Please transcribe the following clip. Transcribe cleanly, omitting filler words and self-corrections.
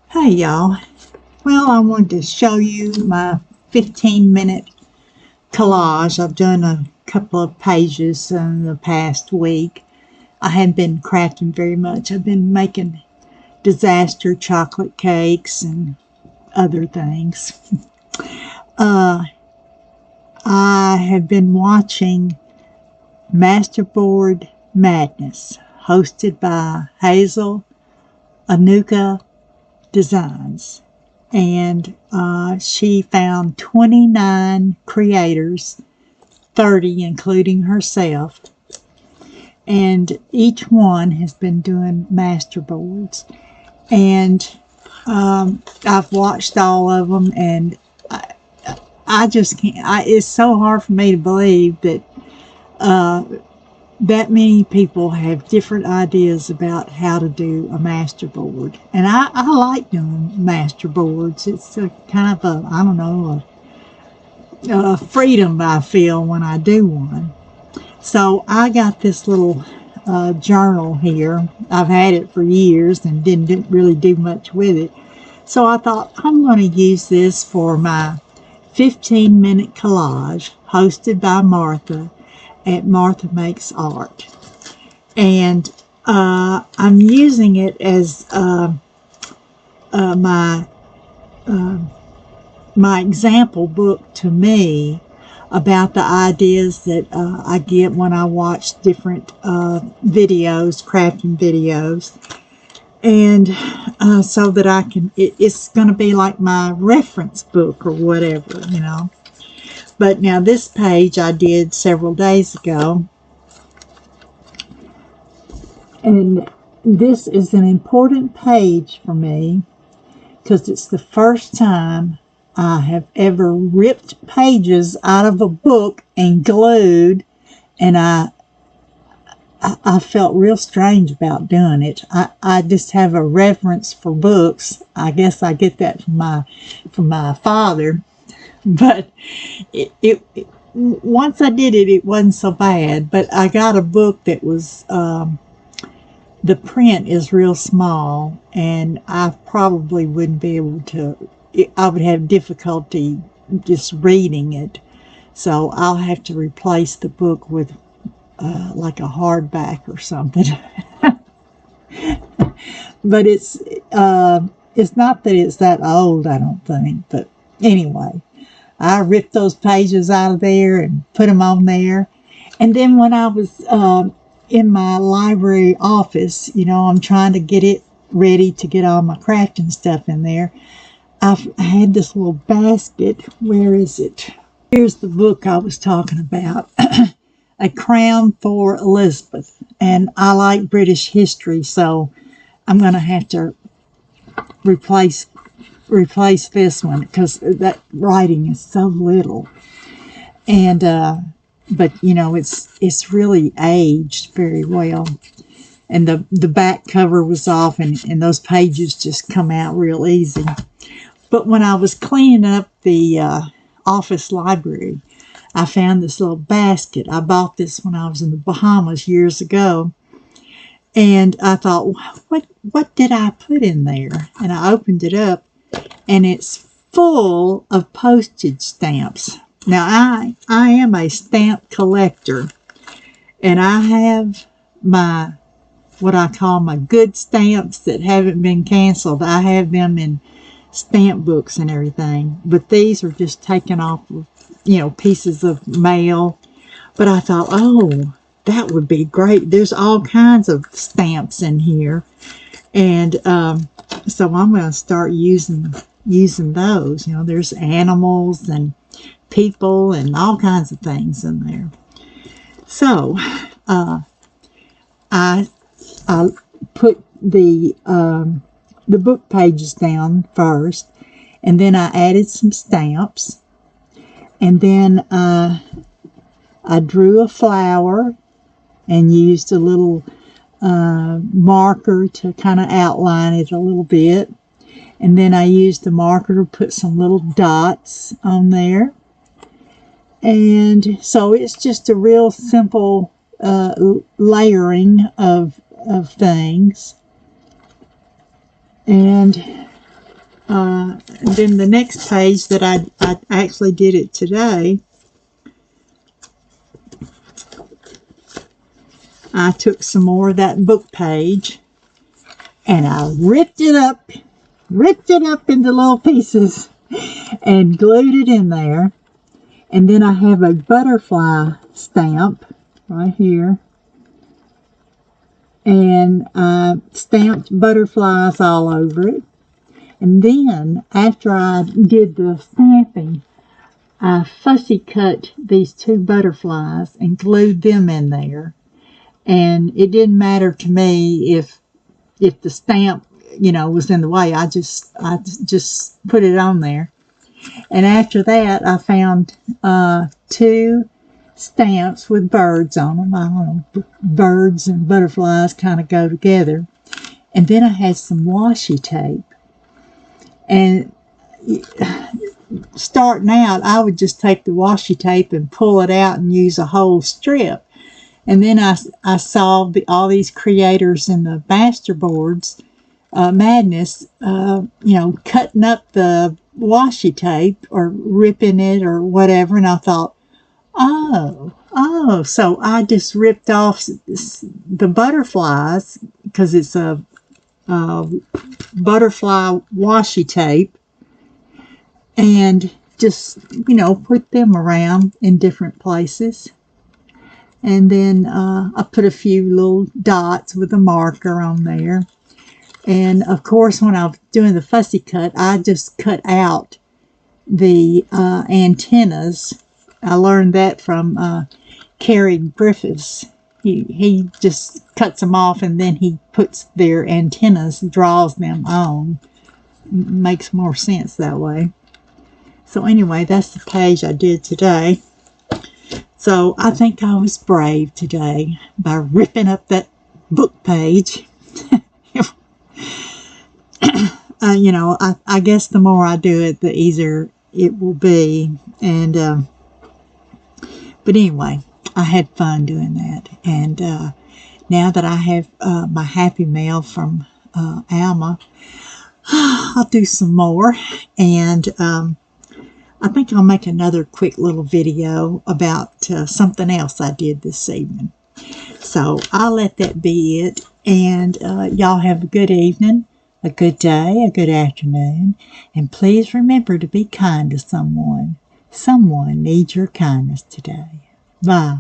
Hey y'all. Well, I wanted to show you my 15-minute collage. I've done a couple of pages in the past week. I haven't been crafting very much. I've been making disaster chocolate cakes and other things. I have been watching Masterboard Madness, hosted by Hazel Anuka Designs. And she found 29 creators, 30 including herself, and each one has been doing masterboards. And I've watched all of them, and I just can't. It's so hard for me to believe that that many people have different ideas about how to do a masterboard. And I like doing masterboards. It's a kind of a, I don't know, a freedom I feel when I do one. So I got this little journal here. I've had it for years and didn't really do much with it. So I thought I'm going to use this for my 15-minute collage hosted by Martha at Martha Makes Art. And I'm using it as my example book to me about the ideas that I get when I watch different videos, crafting videos. And so that I can, it's going to be like my reference book or whatever, you know. But now this page I did several days ago. And this is an important page for me because it's the first time I have ever ripped pages out of a book and glued, and I felt real strange about doing it. I just have a reverence for books. I guess I get that from my father. But once I did it, it wasn't so bad. But I got a book that was, the print is real small, and I probably wouldn't be able to, I would have difficulty just reading it. So I'll have to replace the book with like a hardback or something. But it's not that it's that old, I don't think. But anyway, I ripped those pages out of there and put them on there. And then when I was in my library office, you know, I'm trying to get it ready to get all my crafting stuff in there. I had this little basket. Where is it? Here's the book I was talking about. A Crown for Elizabeth. And I like British history, so I'm going to have to replace this one because that writing is so little. And but you know, it's really aged very well. And the back cover was off, and those pages just come out real easy. But when I was cleaning up the office library, I found this little basket. I bought this when I was in the Bahamas years ago. And I thought, what did I put in there? And I opened it up, and it's full of postage stamps. Now, I am a stamp collector, and I have my, what I call my good stamps that haven't been canceled. I have them in stamp books and everything. But these are just taken off of, you know, pieces of mail. But I thought, oh, that would be great. There's all kinds of stamps in here. And so I'm going to start using those. You know, there's animals and people and all kinds of things in there. So I put the book pages down first, and then I added some stamps. And then I drew a flower and used a little marker to kind of outline it a little bit. And then I used the marker to put some little dots on there. And so it's just a real simple layering of things. And And then the next page that I actually did it today, I took some more of that book page and I ripped it up into little pieces and glued it in there. And then I have a butterfly stamp right here. And I stamped butterflies all over it. And then, after I did the stamping, I fussy cut these 2 butterflies and glued them in there. And it didn't matter to me if the stamp, was in the way. I just put it on there. And after that, I found 2 stamps with birds on them. I don't know, birds and butterflies kind of go together. And then I had some washi tape. And starting out, I would just take the washi tape and pull it out and use a whole strip. And then I saw all these creators in the Masterboards Madness, cutting up the washi tape or ripping it or whatever. And I thought, oh, so I just ripped off the butterflies because it's a butterfly washi tape, and just, put them around in different places. And then I put a few little dots with a marker on there. And of course, when I was doing the fussy cut, I just cut out the antennas. I learned that from Cary Griffiths. He just cuts them off and then he puts their antennas, draws them on. Makes more sense that way. So anyway, that's the page I did today. So I think I was brave today by ripping up that book page. I guess the more I do it, the easier it will be. And but anyway, I had fun doing that. And now that I have my Happy Mail from Alma, I'll do some more. And I think I'll make another quick little video about something else I did this evening. So I'll let that be it. And y'all have a good evening, a good day, a good afternoon. And please remember to be kind to someone. Someone needs your kindness today. Bye.